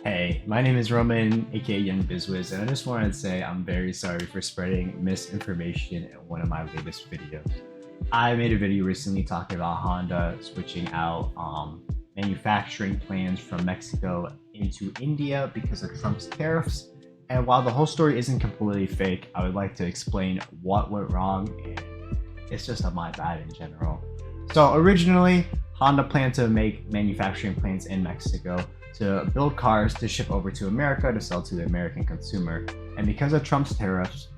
Hey, my name is Roman, aka Young Bizwiz, and I just wanted to say I'm very sorry for spreading misinformation in one of my latest videos. I made a video recently talking about Honda switching out manufacturing plans from Mexico into India because of Trump's tariffs. And while the whole story isn't completely fake, I would like to explain what went wrong, and it's just my bad in general. So originally, Honda planned to make manufacturing plants in Mexico to build cars to ship over to America to sell to the American consumer. And because of Trump's tariffs,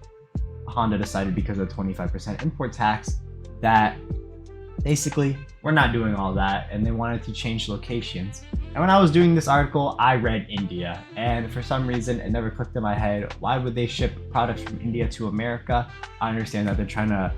Honda decided, because of the 25% import tax, that basically we're not doing all that, and they wanted to change locations. And when I was doing this article, I read India, and for some reason it never clicked in my head, why would they ship products from India to America? I understand that they're trying to,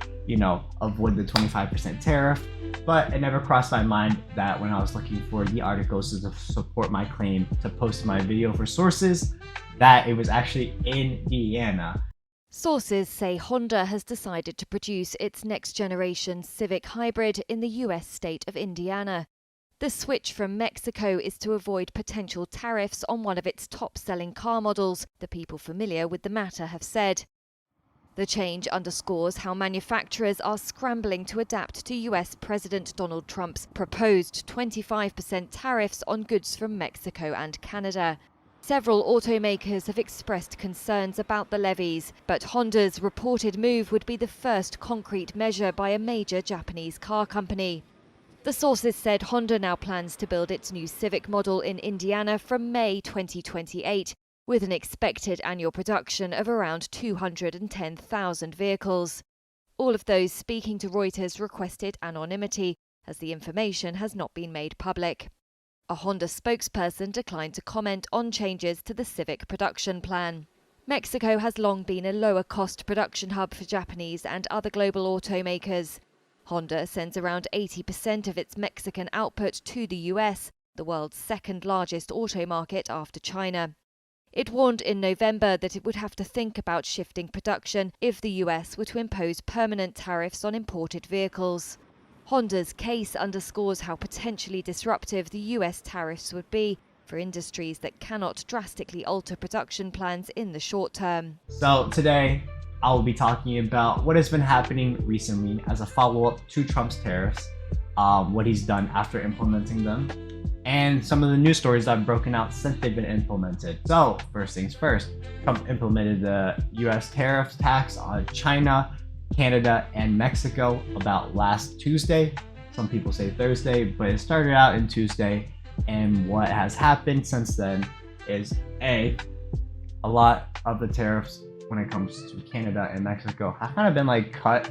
avoid the 25% tariff, but it never crossed my mind that when I was looking for the articles to support my claim to post my video for sources, that it was actually Indiana. Sources say Honda has decided to produce its next-generation Civic hybrid in the US state of Indiana. The switch from Mexico is to avoid potential tariffs on one of its top-selling car models, the people familiar with the matter have said. The change underscores how manufacturers are scrambling to adapt to US President Donald Trump's proposed 25% tariffs on goods from Mexico and Canada. Several automakers have expressed concerns about the levies, but Honda's reported move would be the first concrete measure by a major Japanese car company. The sources said Honda now plans to build its new Civic model in Indiana from May 2028, with an expected annual production of around 210,000 vehicles. All of those speaking to Reuters requested anonymity, as the information has not been made public. A Honda spokesperson declined to comment on changes to the Civic production plan. Mexico has long been a lower-cost production hub for Japanese and other global automakers. Honda sends around 80% of its Mexican output to the US, the world's second-largest auto market after China. It warned in November that it would have to think about shifting production if the US were to impose permanent tariffs on imported vehicles. Honda's case underscores how potentially disruptive the US tariffs would be for industries that cannot drastically alter production plans in the short term. So today, I will be talking about what has been happening recently as a follow-up to Trump's tariffs, what he's done after implementing them, and some of the news stories I've broken out since they've been implemented. So first things first, Trump implemented the US tariff tax on China, Canada, and Mexico about last Tuesday. Some people say Thursday, but it started out in Tuesday. And what has happened since then is a lot of the tariffs when it comes to Canada and Mexico have kind of been cut.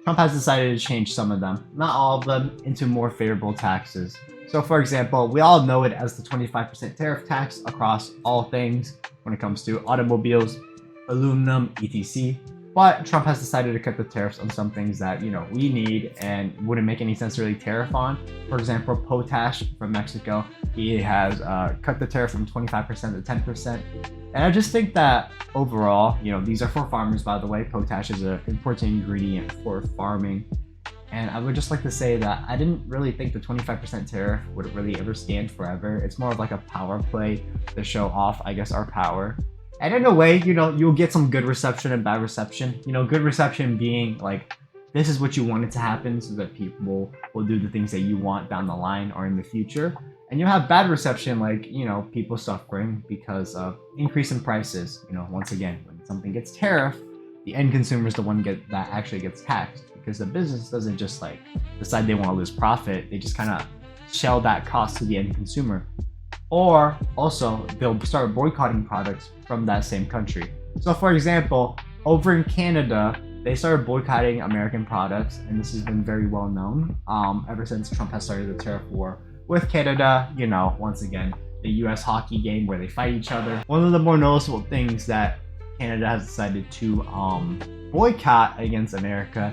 Trump has decided to change some of them, not all of them, into more favorable taxes. So for example, we all know it as the 25% tariff tax across all things when it comes to automobiles, aluminum, etc. But Trump has decided to cut the tariffs on some things that, we need and wouldn't make any sense to really tariff on. For example, potash from Mexico, he has cut the tariff from 25% to 10%. And I just think that overall, these are for farmers, by the way. Potash is an important ingredient for farming. And I would just like to say that I didn't really think the 25% tariff would really ever stand forever. It's more of like a power play to show off, I guess, our power. And in a way, you'll get some good reception and bad reception. Good reception being like, this is what you wanted to happen so that people will do the things that you want down the line or in the future. And you'll have bad reception like, people suffering because of increase in prices. Once again, when something gets tariffed, the end consumer is the one that actually gets taxed, because the business doesn't just decide they want to lose profit. They just kind of shell that cost to the end consumer. Or also, they'll start boycotting products from that same country. So for example, over in Canada, they started boycotting American products, and this has been very well known ever since Trump has started the tariff war with Canada. Once again, the US hockey game where they fight each other. One of the more noticeable things that Canada has decided to boycott against America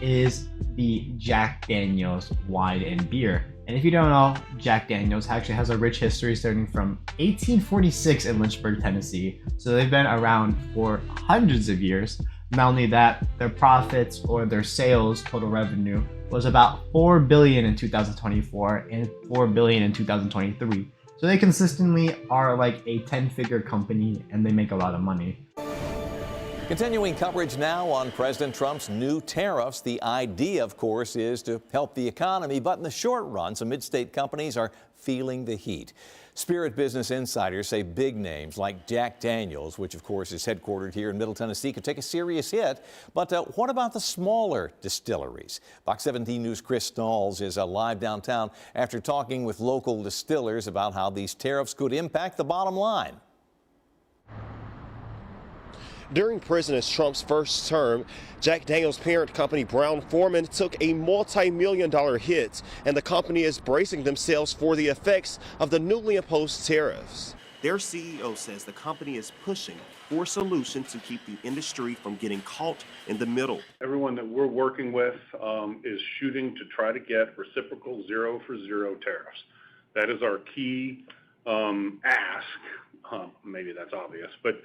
is the Jack Daniel's wine and beer. And if you don't know, Jack Daniel's actually has a rich history starting from 1846 in Lynchburg, Tennessee. So they've been around for hundreds of years. Not only that, their profits or their sales total revenue was about $4 billion in 2024 and $4 billion in 2023. So they consistently are like a 10-figure company and they make a lot of money. Continuing coverage now on President Trump's new tariffs. The idea, of course, is to help the economy, but in the short run, some mid-state companies are feeling the heat. Spirit Business insiders say big names like Jack Daniel's, which of course is headquartered here in Middle Tennessee, could take a serious hit. But what about the smaller distilleries? Fox 17 News' Chris Stalls is live downtown after talking with local distillers about how these tariffs could impact the bottom line. During President Trump's first term, Jack Daniel's parent company Brown-Forman took a multi-million-dollar hit, and the company is bracing themselves for the effects of the newly imposed tariffs. Their CEO says the company is pushing for a solution to keep the industry from getting caught in the middle. Everyone that we're working with is shooting to try to get reciprocal 0 for 0 tariffs. That is our key ask. Maybe that's obvious, but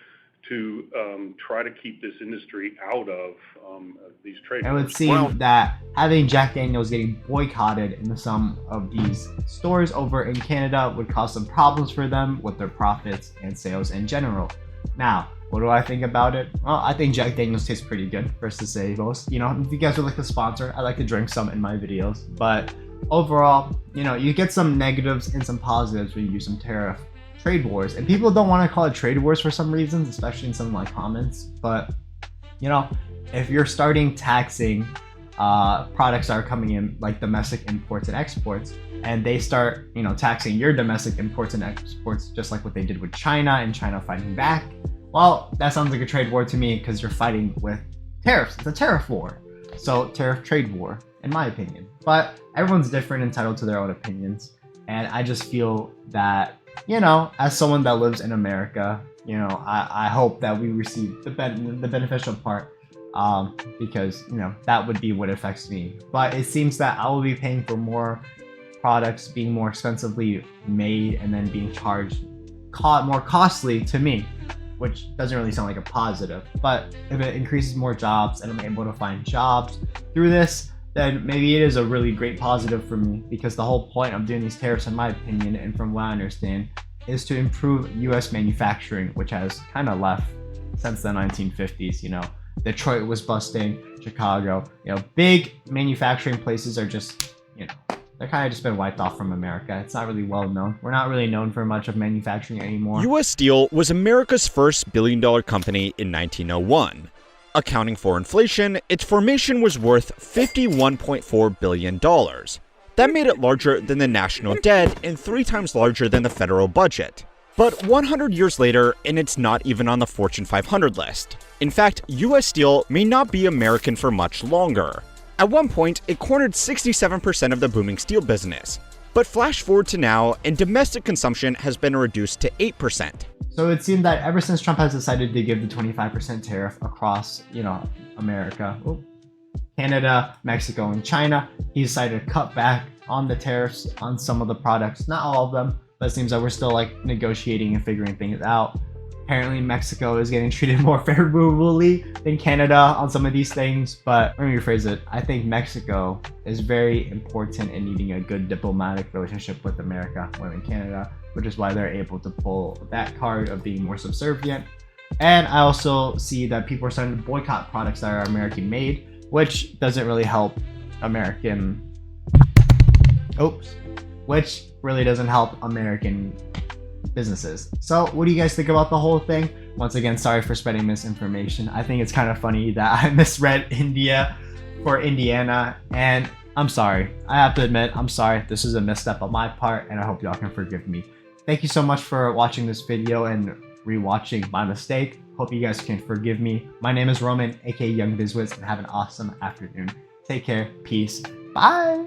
to try to keep this industry out of these trade wars. It would seem that having Jack Daniel's getting boycotted in some of these stores over in Canada would cause some problems for them with their profits and sales in general. Now, what do I think about it? Well, I think Jack Daniel's tastes pretty good, first to say most. You know, if you guys would like a sponsor, I like to drink some in my videos. But overall, you know, you get some negatives and some positives when you use some tariff trade wars, and people don't want to call it trade wars for some reasons, especially in some of my comments. But you know, if you're starting taxing products that are coming in like domestic imports and exports, and they start, you know, taxing your domestic imports and exports just like what they did with China and China fighting back, well, that sounds like a trade war to me, because you're fighting with tariffs. It's a tariff war. So tariff trade war, in my opinion. But everyone's different, entitled to their own opinions, and I just feel that, you know, as someone that lives in America, you know, I hope that we receive the beneficial part, because, you know, that would be what affects me. But it seems that I will be paying for more products being more expensively made and then being charged more costly to me, which doesn't really sound like a positive. But if it increases more jobs and I'm able to find jobs through this, then maybe it is a really great positive for me, because the whole point of doing these tariffs, in my opinion, and from what I understand, is to improve US manufacturing, which has kind of left since the 1950s. You know, Detroit was busting, Chicago, you know, big manufacturing places are just, you know, they're kind of just been wiped off from America. It's not really well known. We're not really known for much of manufacturing anymore. US Steel was America's first billion-dollar company in 1901. Accounting for inflation, its formation was worth $51.4 billion. That made it larger than the national debt and 3 times larger than the federal budget. But 100 years later, and it's not even on the Fortune 500 list. In fact, US Steel may not be American for much longer. At one point, it cornered 67% of the booming steel business. But flash forward to now, and domestic consumption has been reduced to 8%. So it seemed that ever since Trump has decided to give the 25% tariff across, you know, America, Canada, Mexico, and China, he decided to cut back on the tariffs on some of the products. Not all of them, but it seems that we're still like negotiating and figuring things out. Apparently Mexico is getting treated more favorably than Canada on some of these things, but let me rephrase it. I think Mexico is very important in needing a good diplomatic relationship with America more than Canada, which is why they're able to pull that card of being more subservient. And I also see that people are starting to boycott products that are American made, which doesn't really help American, which really doesn't help American businesses. So what do you guys think about the whole thing? Once again, sorry for spreading misinformation. I think it's kind of funny that I misread India for Indiana, and I'm sorry. I have to admit, I'm sorry. This is a misstep on my part, and I hope y'all can forgive me. Thank you so much for watching this video and rewatching my mistake. Hope you guys can forgive me. My name is Roman, aka Young Bizwiz, and have an awesome afternoon. Take care. Peace. Bye.